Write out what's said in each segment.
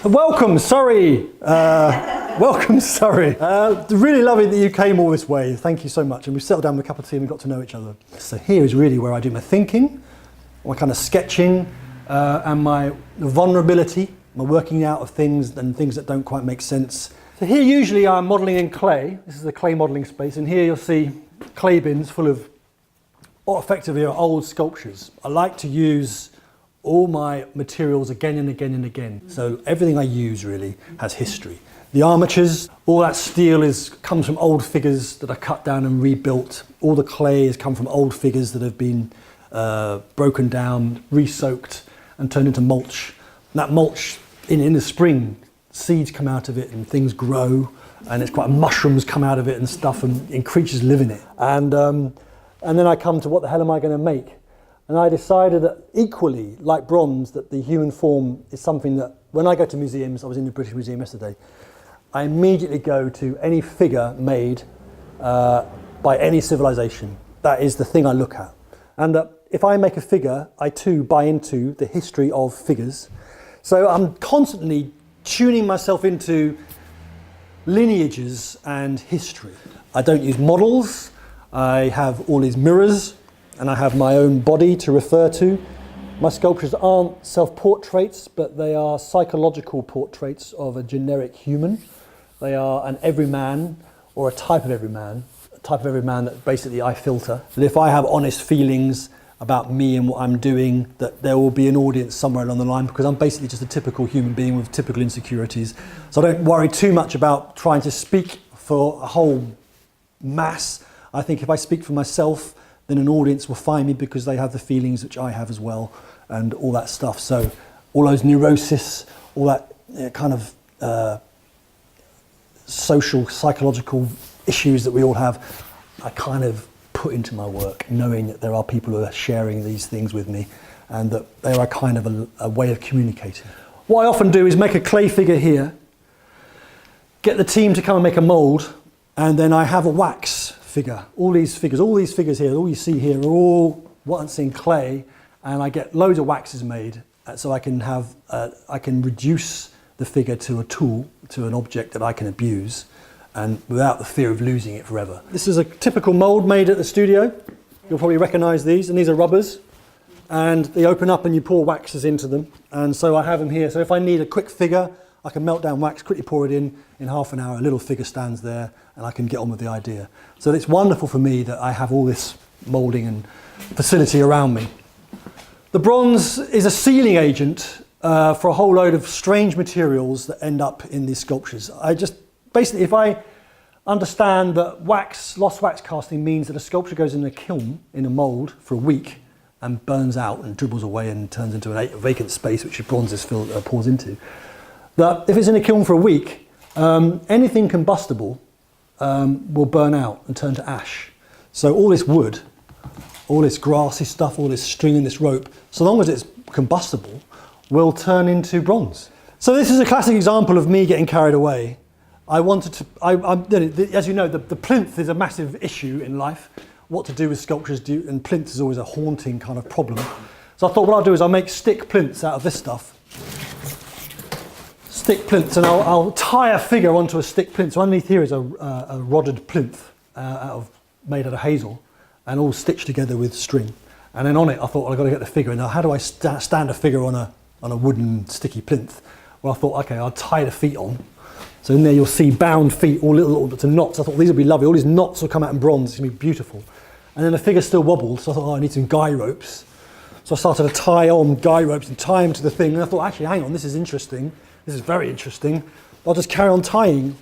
Welcome, Surrey. Welcome, Surrey. Really lovely that you came all this way. Thank you so much. And we settled down with a cup of tea and we got to know each other. So here is really where I do my thinking, my kind of sketching, and my vulnerability, my working out of things and things that don't quite make sense. So here usually I'm modelling in clay. This is the clay modelling space, and here you'll see clay bins full of what effectively are old sculptures. I like to use all my materials again and again and again. So everything I use really has history. The armatures, all that steel comes from old figures that I cut down and rebuilt. All the clay has come from old figures that have been broken down, re-soaked and turned into mulch. And that mulch, in the spring, seeds come out of it and things grow, and it's quite mushrooms come out of it and stuff, and creatures live in it. And then I come to what the hell am I going to make? And I decided that equally, like bronze, that the human form is something that, when I go to museums, I was in the British Museum yesterday, I immediately go to any figure made by any civilization. That is the thing I look at. And if I make a figure, I too buy into the history of figures. So I'm constantly tuning myself into lineages and history. I don't use models. I have all these mirrors, and I have my own body to refer to. My sculptures aren't self-portraits, but they are psychological portraits of a generic human. They are an everyman, or a type of everyman that basically I filter. And if I have honest feelings about me and what I'm doing, that there will be an audience somewhere along the line, because I'm basically just a typical human being with typical insecurities. So I don't worry too much about trying to speak for a whole mass. I think if I speak for myself, then an audience will find me because they have the feelings which I have as well, and all that stuff. So all those neurosis, all that kind of social, psychological issues that we all have, I kind of put into my work, knowing that there are people who are sharing these things with me, and that they are kind of a way of communicating. What I often do is make a clay figure here, get the team to come and make a mould, and then I have a wax figure. All these figures here, all you see here are all what's in clay, and I get loads of waxes made, so I can have, I can reduce the figure to a tool, to an object that I can abuse, and without the fear of losing it forever. This is a typical mould made at the studio. You'll probably recognise these, and these are rubbers, and they open up and you pour waxes into them, and so I have them here. So if I need a quick figure, I can melt down wax, quickly pour it in half an hour, a little figure stands there, and I can get on with the idea. So it's wonderful for me that I have all this moulding and facility around me. The bronze is a sealing agent for a whole load of strange materials that end up in these sculptures. Basically, if I understand that lost wax casting means that a sculpture goes in a kiln, in a mould, for a week, and burns out and dribbles away and turns into a vacant space which the bronze pours into, that if it's in a kiln for a week, anything combustible will burn out and turn to ash. So all this wood, all this grassy stuff, all this string and this rope, so long as it's combustible, will turn into bronze. So this is a classic example of me getting carried away. I wanted to, as you know, the plinth is a massive issue in life. What to do with sculptures, and plinth is always a haunting kind of problem. So I thought what I'll do is I'll make stick plinths out of this stuff. Stick plinths, and I'll tie a figure onto a stick plinth. So underneath here is a rodded plinth made out of hazel, and all stitched together with string. And then on it, I thought, well, I've got to get the figure. And now, how do I stand a figure on a wooden sticky plinth? Well, I thought, okay, I'll tie the feet on. So in there you'll see bound feet, all little bits of knots. I thought these will be lovely. All these knots will come out in bronze. It's going to be beautiful. And then the figure still wobbled, so I thought, I need some guy ropes. So I started to tie on guy ropes and tie them to the thing. And I thought, actually, hang on, this is interesting. This is very interesting. I'll just carry on tying.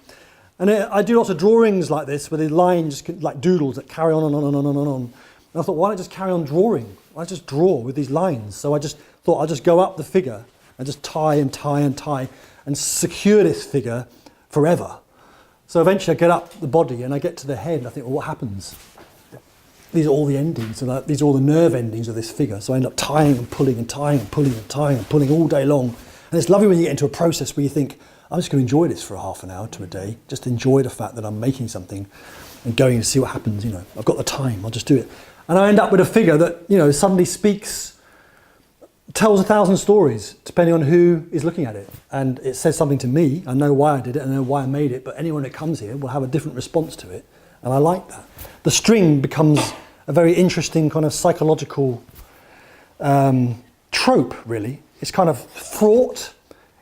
And I do lots of drawings like this, where the lines, like doodles, that carry on and on and on and on. And I thought, why not just carry on drawing? Why just draw with these lines? So I just thought I'll just go up the figure and just tie and tie and tie and secure this figure forever. So eventually I get up the body and I get to the head and I think, well, what happens? These are all the endings, so these are all the nerve endings of this figure. So I end up tying and pulling and tying and pulling and tying and pulling all day long. And it's lovely when you get into a process where you think, I'm just going to enjoy this for a half an hour to a day. Just enjoy the fact that I'm making something and going to see what happens. You know, I've got the time, I'll just do it. And I end up with a figure that, you know, suddenly speaks tells 1,000 stories depending on who is looking at it. And it says something to me. I know why I did it, I know why I made it, but anyone that comes here will have a different response to it. And I like that. The string becomes a very interesting kind of psychological trope, really. It's kind of fraught.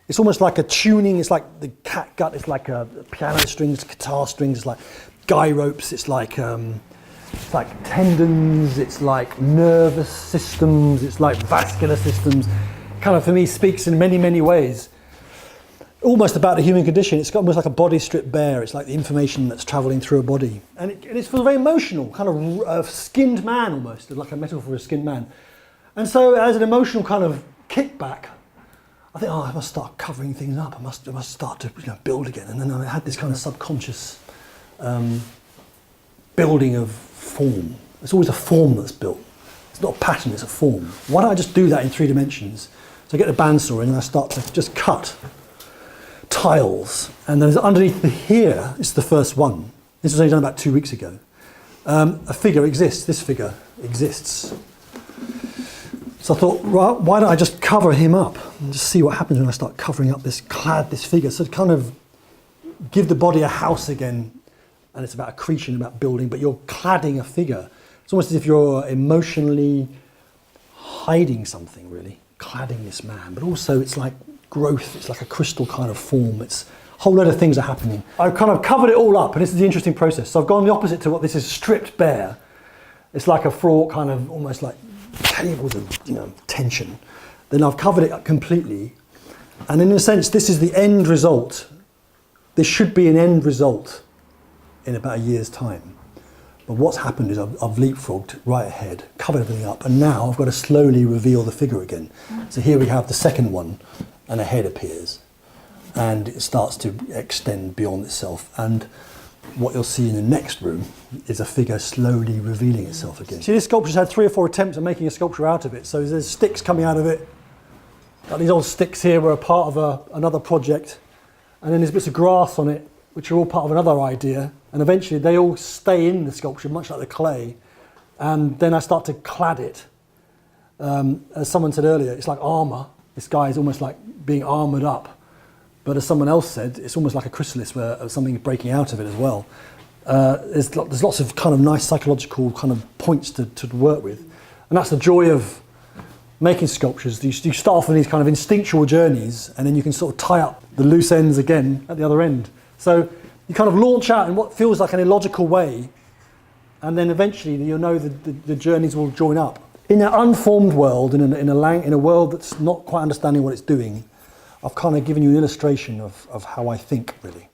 It's almost like a tuning. It's like the catgut. It's like a piano strings, guitar strings. It's like guy ropes. It's like tendons. It's like nervous systems. It's like vascular systems. Kind of, for me, speaks in many, many ways. Almost about the human condition. It's almost like a body stripped bare. It's like the information that's travelling through a body. And it's very emotional, kind of a skinned man almost, like a metaphor for a skinned man. And so as an emotional kind of kickback, I think, I must start covering things up. I must start to build again. And then I had this kind of subconscious building of form. It's always a form that's built. It's not a pattern, it's a form. Why don't I just do that in 3 dimensions? So I get the bandsaw in and I start to just cut tiles, and then underneath here is the first one. This was only done about 2 weeks ago. A figure exists. This figure exists. So I thought, well, why don't I just cover him up and just see what happens when I start covering up this figure? So to kind of give the body a house again, and it's about accretion, about building, but you're cladding a figure. It's almost as if you're emotionally hiding something, really, cladding this man. But also it's like growth, it's like a crystal kind of form. It's a whole load of things are happening. I've kind of covered it all up, and this is the interesting process. So I've gone the opposite to what this is, stripped bare. It's like a fraught kind of, almost like cables of tension. Then I've covered it up completely, and in a sense this is the end result. This should be an end result in about a year's time. But what's happened is I've leapfrogged right ahead, covered everything up, and now I've got to slowly reveal the figure again. So here we have the second one, and a head appears, and it starts to extend beyond itself. And what you'll see in the next room is a figure slowly revealing itself again. See, this sculpture's had 3 or 4 attempts at making a sculpture out of it. So there's sticks coming out of it. Like these old sticks here were a part of another project. And then there's bits of grass on it, which are all part of another idea. And eventually they all stay in the sculpture, much like the clay. And then I start to clad it. As someone said earlier, it's like armour. This guy is almost like being armoured up. But as someone else said, it's almost like a chrysalis where something is breaking out of it as well. There's lots of kind of nice psychological kind of points to work with. And that's the joy of making sculptures. You start off on these kind of instinctual journeys, and then you can sort of tie up the loose ends again at the other end. So you kind of launch out in what feels like an illogical way, and then eventually you'll know the journeys will join up. In an unformed world, in a world that's not quite understanding what it's doing, I've kind of given you an illustration of how I think, really.